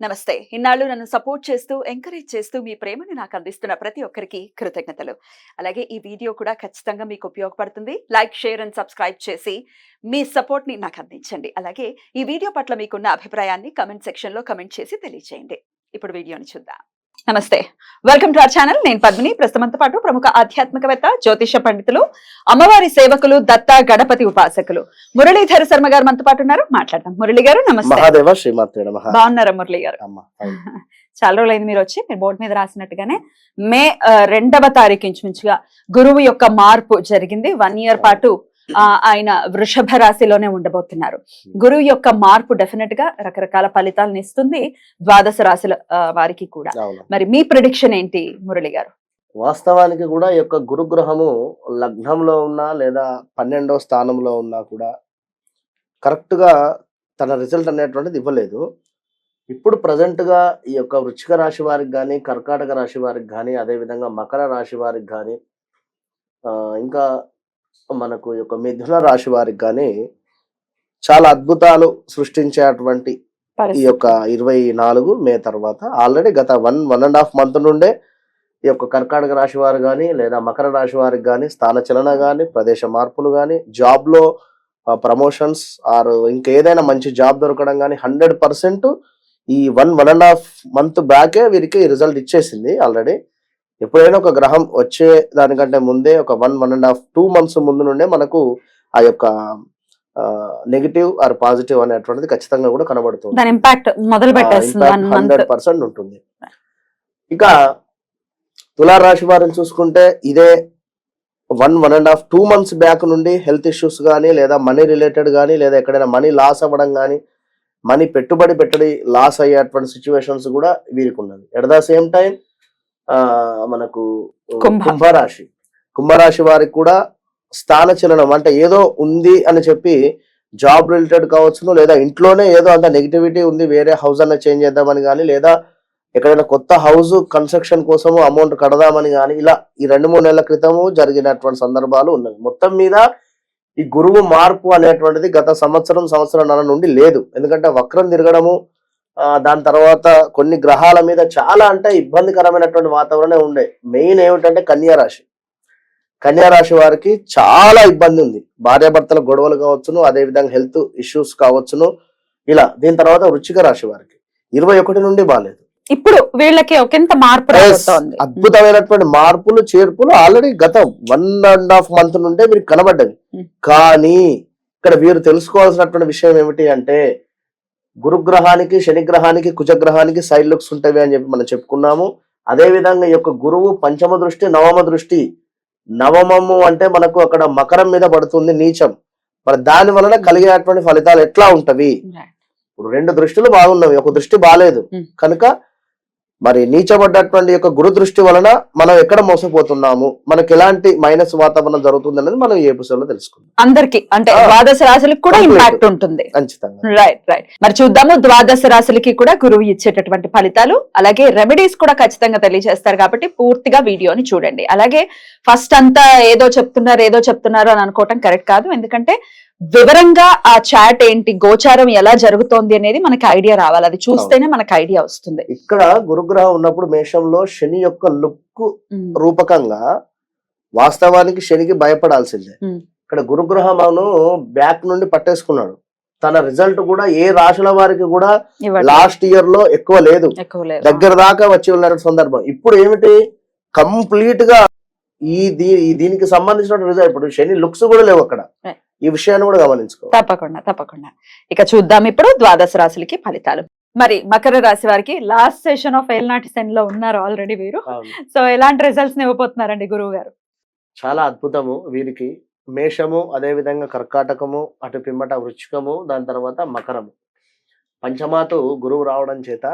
నమస్తే. ఇన్నాళ్ళు నన్ను సపోర్ట్ చేస్తూ, ఎంకరేజ్ చేస్తూ మీ ప్రేమని నాకు అందిస్తున్న ప్రతి ఒక్కరికి కృతజ్ఞతలు. అలాగే ఈ వీడియో కూడా ఖచ్చితంగా మీకు ఉపయోగపడుతుంది. లైక్, షేర్ అండ్ సబ్స్క్రైబ్ చేసి మీ సపోర్ట్‌ని నాకు అందించండి. అలాగే ఈ వీడియో పట్ల మీకున్న అభిప్రాయాన్ని కామెంట్ సెక్షన్‌లో కామెంట్ చేసి తెలియజేయండి. ఇప్పుడు వీడియోని చూద్దాం. నమస్తే. Welcome to our channel. నేను పద్మిని. ప్రస్తుతంతో పాటు ప్రముఖ ఆధ్యాత్మికవేత్త, జ్యోతిష పండితులు, అమ్మవారి సేవకులు, దత్త గణపతి ఉపాసకులు మురళీధర శర్మ గారు మనతో పాటు ఉన్నారు. మాట్లాడదాం. మురళి గారు నమస్తే. మహాదేవ శ్రీమాత్రే నమః. బాగున్నారా మురళి గారు? చాలా రోజులైంది మీరు వచ్చి. మీరు బోర్డు మీద రాసినట్టుగానే మే 2వ తారీఖు ఇంచుమించుగా గురువు యొక్క మార్పు జరిగింది. 1 ఇయర్ పాటు ఆయన వృషభ రాశిలోనే ఉండబోతున్నారు. గురువు యొక్క మార్పు డెఫినెట్ గా రకరకాల ఫలితాలను ఇస్తుంది ద్వాదశ రాశుల వారికి కూడా. మరి మీ ప్రిడిక్షన్ ఏంటి మురళి గారు? వాస్తవానికి కూడా ఈ యొక్క గురుగ్రహము లగ్నంలో ఉన్నా లేదా 12వ స్థానంలో ఉన్నా కూడా కరెక్ట్ గా తన రిజల్ట్ అనేటువంటిది ఇవ్వలేదు. ఇప్పుడు ప్రజెంట్ గా ఈ యొక్క వృశ్చిక రాశి వారికి కానీ, కర్కాటక రాశి వారికి కానీ, అదే విధంగా మకర రాశి వారికి కానీ, ఇంకా మనకు ఈ యొక్క మిథున రాశి వారికి కానీ చాలా అద్భుతాలు సృష్టించేటువంటి ఈ యొక్క 24 మే తర్వాత ఆల్రెడీ గత 1.5 మంత్ నుండే ఈ యొక్క కర్కాటక రాశి వారు కానీ లేదా మకర రాశి వారికి కానీ స్థానచలన కానీ, ప్రదేశ మార్పులు కానీ, జాబ్ లో ప్రమోషన్స్ ఆర్ ఇంకేదైనా మంచి జాబ్ దొరకడం కానీ 100% ఈ 1.5 మంత్ బ్యాకే వీరికి రిజల్ట్ ఇచ్చేసింది ఆల్రెడీ. ఎప్పుడైనా ఒక గ్రహం వచ్చే దానికంటే ముందే ఒక 1.5 2 మంత్స్ ముందు నుండే మనకు ఆ యొక్క నెగిటివ్ ఆర్ పాజిటివ్ అనేటువంటిది ఖచ్చితంగా కూడా కనబడుతుంది. దాని ఇంపాక్ట్ మొదలు పెట్టేస్తుంది. 100% ఉంటుంది. ఇక తులారాశి వారిని చూసుకుంటే ఇదే 1.5 2 మంత్స్ బ్యాక్ నుండి హెల్త్ ఇష్యూస్ కానీ లేదా మనీ రిలేటెడ్ కానీ లేదా ఎక్కడైనా మనీ లాస్ అవ్వడం కానీ, మనీ పెట్టుబడి లాస్ అయ్యేటువంటి సిచ్యువేషన్స్ కూడా వీరికి ఉన్నది. ఎట్ ద సేమ్ టైం మనకు కుంభరాశి వారికి కూడా స్థానచలనం అంటే ఏదో ఉంది అని చెప్పి జాబ్ రిలేటెడ్ కావచ్చును, లేదా ఇంట్లోనే ఏదో అంత నెగిటివిటీ ఉంది, వేరే హౌస్ అన్న చేంజ్ చేద్దామని కానీ, లేదా ఎక్కడైనా కొత్త హౌస్ కన్స్ట్రక్షన్ కోసము అమౌంట్ కడదామని కానీ, ఇలా ఈ 2-3 నెలల క్రితము జరిగినటువంటి సందర్భాలు ఉన్నాయి. మొత్తం మీద ఈ గురువు మార్పు అనేటువంటిది గత సంవత్సరంన్నర నుండి లేదు. ఎందుకంటే వక్రం తిరగడము, దాని తర్వాత కొన్ని గ్రహాల మీద చాలా అంటే ఇబ్బందికరమైనటువంటి వాతావరణం ఉండే. మెయిన్ ఏమిటంటే కన్యారాశి వారికి చాలా ఇబ్బంది ఉంది. భార్యాభర్తల గొడవలు కావచ్చును, అదే విధంగా హెల్త్ ఇష్యూస్ కావచ్చును, ఇలా. దీని తర్వాత వృశ్చిక రాశి వారికి 21 నుండి బాలేదు. ఇప్పుడు వీళ్ళకి ఒకంత మార్పు రాబోతోంది. అద్భుతమైనటువంటి మార్పులు, చేర్పులు ఆల్రెడీ గత 1.5 మంత్ నుండే వీరికి కనబడ్డది. కానీ ఇక్కడ వీరు తెలుసుకోవాల్సినటువంటి విషయం ఏమిటి అంటే, గురుగ్రహానికి, శనిగ్రహానికి, కుజగ్రహానికి సైడ్ లుక్స్ ఉంటాయి అని చెప్పి మనం చెప్పుకున్నాము. అదే విధంగా ఈ యొక్క గురువు పంచమ దృష్టి, నవమ దృష్టి. నవమము అంటే మనకు అక్కడ మకరం మీద పడుతుంది, నీచం. మరి దాని వలన కలిగేటువంటి ఫలితాలు ఎట్లా ఉంటవి? ఇప్పుడు 2 దృష్టిలు బాగున్నవి, ఒక దృష్టి బాలేదు కనుక మరి నీచబడ్డటువంటి యొక్క గురు దృష్టి వలన మనం ఎక్కడ మోసపోతున్నాము, మనకి ఎలాంటి మైనస్ వాతావరణం జరుగుతుంది అనేది మనం ఈ ఎపిసోడ్ లో తెలుసుకుందాం. అందరికి అంటే ద్వాదశ రాశులకు కూడా ఇంపాక్ట్ ఉంటుంది. ఖచ్చితంగా. రైట్. మరి చూద్దాము ద్వాదశ రాశులకి కూడా గురువు ఇచ్చేటటువంటి ఫలితాలు, అలాగే రెమెడీస్ కూడా ఖచ్చితంగా తెలియజేస్తారు. కాబట్టి పూర్తిగా వీడియోని చూడండి. అలాగే ఫస్ట్ అంతా ఏదో చెప్తున్నారు అని అనుకోవటం కరెక్ట్ కాదు. ఎందుకంటే వివరంగా ఆ చాట్ ఏంటి, గోచారం ఎలా జరుగుతోంది అనేది మనకి ఐడియా రావాలి. అది చూస్తేనే మనకి ఐడియా వస్తుంది. ఇక్కడ గురుగ్రహం ఉన్నప్పుడు మేషంలో శని యొక్క లుక్ రూపకంగా వాస్తవానికి శనికి భయపడాల్సిందే. ఇక్కడ గురుగ్రహమును బ్యాక్ నుండి పట్టేసుకున్నాడు. తన రిజల్ట్ కూడా ఏ రాశుల వారికి కూడా లాస్ట్ ఇయర్ లో ఎక్కువ లేదు, దగ్గర దాకా వచ్చి ఉన్న సందర్భం. ఇప్పుడు ఏమిటి, కంప్లీట్ గా దీనికి సంబంధించిన రిజల్ట్. ఇప్పుడు శని లుక్స్ కూడా లేవు అక్కడ. ఈ విషయాన్ని కూడా గమనించుకో. తప్పకుండా. ఇక చూద్దాం ఇప్పుడు ద్వాదశ రాశులకి ఫలితాలు. మరి మకర రాశి వారికి లాస్ట్ సెషన్ ఆఫ్ ఏల్నాటి శని లో ఉన్నారు ఆల్రెడీ వీరు. సో ఎలాంటి రిజల్ట్స్ ఇవ్వబోతున్నారండి గురువు గారు? చాలా అద్భుతము వీరికి. మేషము, అదే విధంగా కర్కాటకము, అటు పిమ్మట వృశ్చికము, దాని తర్వాత మకరము. పంచమాతు గురువు రావడం చేత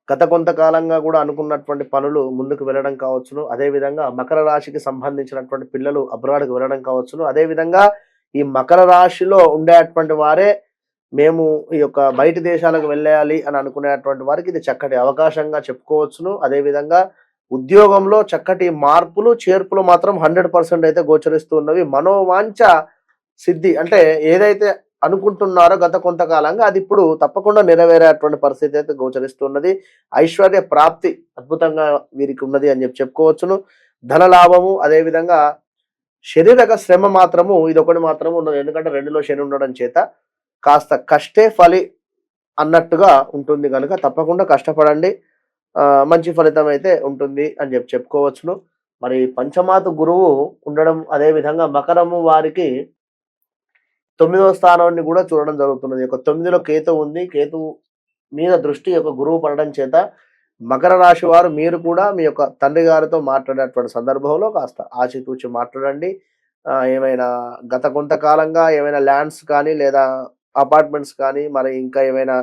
గత కొంతకాలంగా కూడా అనుకున్నటువంటి పనులు ముందుకు వెళ్ళడం కావచ్చును. అదే విధంగా మకర రాశికి సంబంధించినటువంటి పిల్లలు అబ్రాడ్కి వెళ్ళడం కావచ్చును. అదే విధంగా ఈ మకర రాశిలో ఉండేటువంటి వారే మేము ఈ యొక్క బయటి దేశాలకు వెళ్ళాలి అని అనుకునేటువంటి వారికి ఇది చక్కటి అవకాశంగా చెప్పుకోవచ్చును. అదే విధంగా ఉద్యోగంలో చక్కటి మార్పులు, చేర్పులు మాత్రం 100% అయితే గోచరిస్తూ ఉన్నవి. మనోవాంఛ సిద్ధి అంటే ఏదైతే అనుకుంటున్నారో గత కొంతకాలంగా అది ఇప్పుడు తప్పకుండా నెరవేరేటువంటి పరిస్థితి అయితే గోచరిస్తున్నది. ఐశ్వర్య ప్రాప్తి అద్భుతంగా వీరికి ఉన్నది అని చెప్పుకోవచ్చును. ధన లాభము, అదేవిధంగా శరీరక శ్రమ మాత్రము ఇదొకటి మాత్రము ఉన్నది. ఎందుకంటే 2లో శని ఉండడం చేత కాస్త కష్టే ఫలి అన్నట్టుగా ఉంటుంది కనుక తప్పకుండా కష్టపడండి. మంచి ఫలితం అయితే ఉంటుంది అని చెప్పుకోవచ్చును. మరి పంచమాత గురువు ఉండడం, అదేవిధంగా మకరము వారికి 9వ స్థానాన్ని కూడా చూడడం జరుగుతున్నది. 9లో కేతు ఉంది. కేతు మీద దృష్టి గురువు పడడం చేత మకర రాశి వారు మీరు కూడా మీ యొక్క తండ్రి గారితో మాట్లాడేటువంటి సందర్భంలో కాస్త ఆచితూచి మాట్లాడండి. ఏమైనా గత కొంతకాలంగా ఏమైనా ల్యాండ్స్ కానీ లేదా అపార్ట్మెంట్స్ కానీ మరి ఇంకా ఏమైనా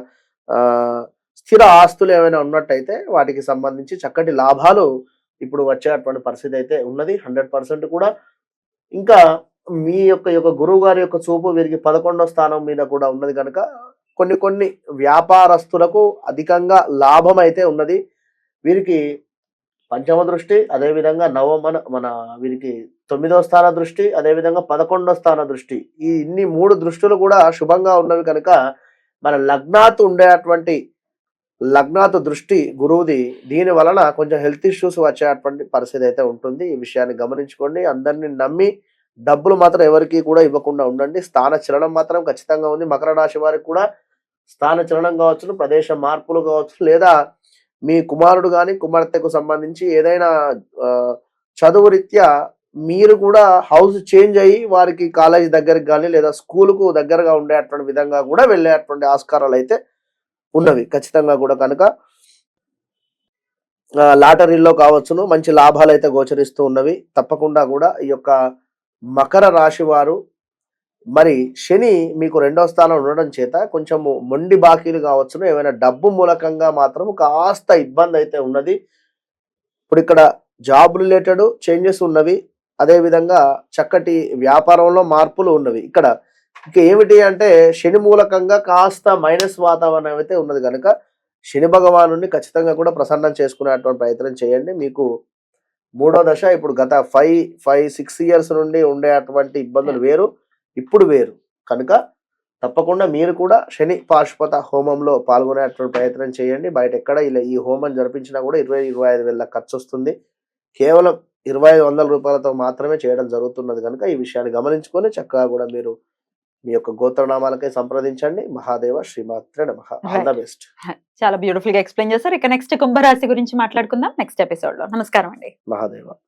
స్థిర ఆస్తులు ఏమైనా ఉన్నట్టయితే వాటికి సంబంధించి చక్కటి లాభాలు ఇప్పుడు వచ్చేటువంటి పరిస్థితి అయితే ఉన్నది 100% కూడా. ఇంకా మీ యొక్క గురువు గారి యొక్క చూపు వీరికి 11వ స్థానం మీద కూడా ఉన్నది కనుక కొన్ని వ్యాపారస్తులకు అధికంగా లాభం అయితే ఉన్నది. వీరికి పంచమ దృష్టి, అదేవిధంగా మన వీరికి 9వ స్థాన దృష్టి, అదేవిధంగా 11వ స్థాన దృష్టి, ఈ ఇన్ని 3 దృష్టులు కూడా శుభంగా ఉన్నవి కనుక మన లగ్నాతు దృష్టి గురువుది. దీని వలన కొంచెం హెల్త్ ఇష్యూస్ వచ్చేటువంటి పరిస్థితి అయితే ఉంటుంది. ఈ విషయాన్ని గమనించుకోండి. అందరినీ నమ్మి డబ్బులు మాత్రం ఎవరికి కూడా ఇవ్వకుండా ఉండండి. స్థాన చలనం మాత్రం ఖచ్చితంగా ఉంది. మకర రాశి వారికి కూడా స్థాన చలనం కావచ్చు, ప్రదేశ మార్పులు కావచ్చు, లేదా మీ కుమారుడు కానీ కుమార్తెకు సంబంధించి ఏదైనా చదువు రీత్యా మీరు కూడా హౌస్ చేంజ్ అయ్యి వారికి కాలేజ్ దగ్గరికి కానీ లేదా స్కూలుకు దగ్గరగా ఉండేటువంటి విధంగా కూడా వెళ్ళేటువంటి ఆస్కారాలు అయితే ఉన్నవి ఖచ్చితంగా కూడా. కనుక లాటరీలో కావచ్చును మంచి లాభాలు అయితే గోచరిస్తూ ఉన్నవి. తప్పకుండా కూడా ఈ యొక్క మకర రాశి వారు మరి శని మీకు 2వ స్థానం ఉండడం చేత కొంచెము మొండి బాకీలు కావచ్చును, ఏమైనా డబ్బు మూలకంగా మాత్రం కాస్త ఇబ్బంది అయితే ఉన్నది. ఇప్పుడు ఇక్కడ జాబ్ రిలేటెడ్ చేంజెస్ ఉన్నవి, అదేవిధంగా చక్కటి వ్యాపారంలో మార్పులు ఉన్నవి. ఇక్కడ ఇక ఏమిటి అంటే శని మూలకంగా కాస్త మైనస్ వాతావరణం అయితే ఉన్నది కనుక శని భగవాను ఖచ్చితంగా కూడా ప్రసన్నం చేసుకునేటువంటి ప్రయత్నం చేయండి. మీకు 3వ దశ ఇప్పుడు గత 5-6 ఇయర్స్ నుండి ఉండేటువంటి ఇబ్బందులు వేరు, ఇప్పుడు వేరు కనుక తప్పకుండా మీరు కూడా శని పాశుపత హోమంలో పాల్గొనేటువంటి ప్రయత్నం చేయండి. బయట ఎక్కడ ఇలా ఈ హోమం జరిపించినా కూడా 20-25 వేల ఖర్చు వస్తుంది. కేవలం 2500 రూపాయలతో మాత్రమే చేయడం జరుగుతున్నది కనుక ఈ విషయాన్ని గమనించుకొని చక్కగా కూడా మీరు మీ యొక్క గోత్రనామాలకై సంప్రదించండి. మహాదేవ శ్రీమాత్రే నమః. All the best. చాలా బ్యూటిఫుల్ గా ఎక్స్ప్లెయిన్ చేశారు. ఇక నెక్స్ట్ కుంభరాశి గురించి మాట్లాడుకుందాం నెక్స్ట్ ఎపిసోడ్ లో. నమస్కారం అండి. మహాదేవ.